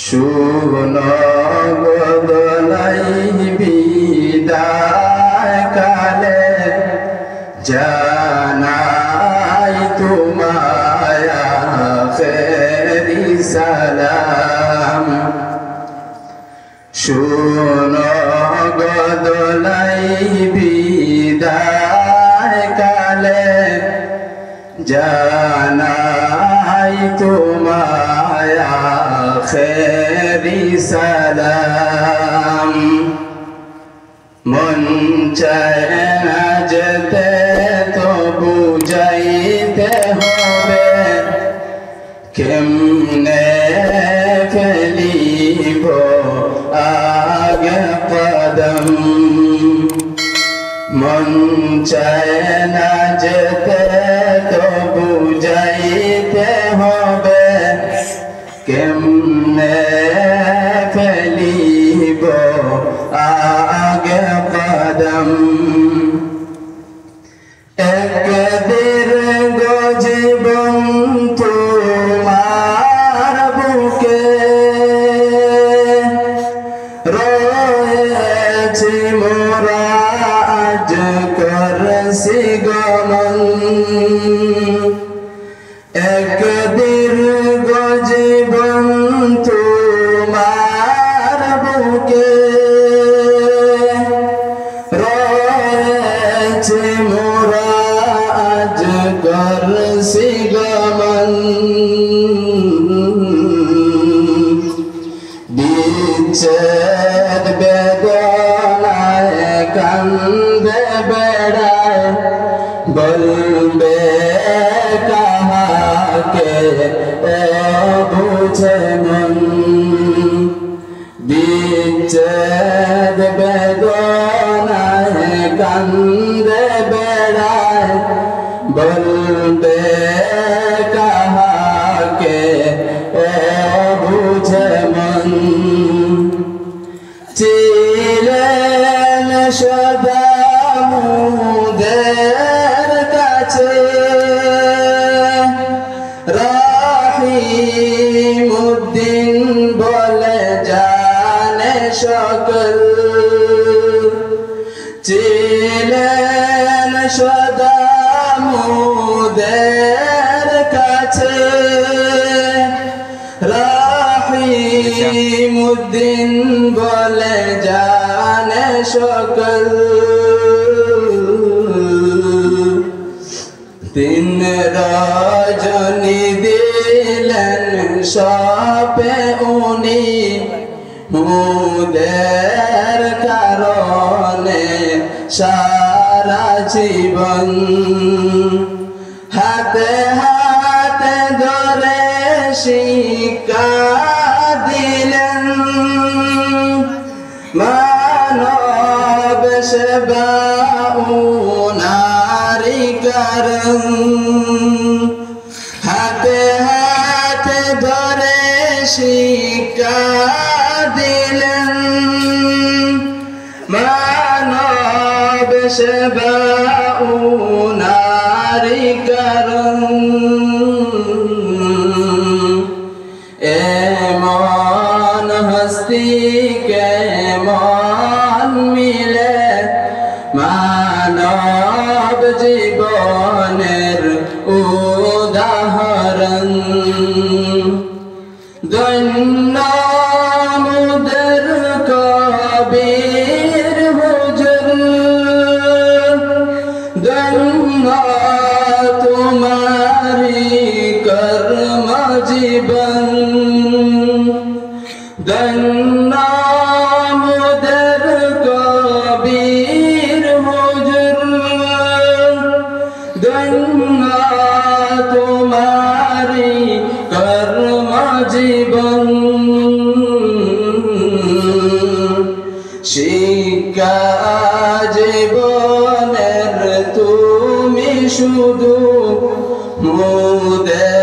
শুনো বদলাই বিদায় কালে জানাই তোমায় আখেরি সালাম। শুনো বদলাই বিদায় কালে জানাই তোমায় আখেরি সালাম। মন চায় না যেতে তো বুঝাইতে হবে, কেমনে ফেলিব আগে কদম। মন চায় না যেতে তো বুঝাইতে হবে, কেমনে ফেলিব আগে কদম। একদিন জীবন তোমার বুকে রয়েছে মোরা আজ করছি গমন। একদিন জীবন তোমার বুকে রয়েছে মোরা আজ করছি গমন। বিচ্ছেদ বেদনায় কান্দে বেড়ায়, বলবে কাহাকে বুঝে মন। বিচ্ছেদ বেদনায় কান্দে বেড়ায়, বলবে কাহাকে বুঝে মন। ছিলেন সদা মুদের কাছে রহিমউদ্দিন বলে জানে সকল। ছিলেন সদা মুদের কাছে রহিমউদ্দিন বলে জানে সকল। তিন রজনী দিলেন সপে উনি, মুদের কারণে সারা জীবন। হাতে হাতে ধরে শিক্ষা দিলেন, মানব সেবা উনারি কারণ। হাতে হাতে ধরে শিক্ষা দিলেন, মানব সেবা উনারি কারণ। এমন হস্তি কেমন মিলে মানব জীবনের উদাহরণ। ধন্য মুদের কবির হুজুর, ধন্য তোমারি কর্ম জীবন। ধন্য মুদের কবির হুজুর, ধন্য তোমারি কর্ম জীবন। শিক্ষা জীবনের তুমি শুধু মুদের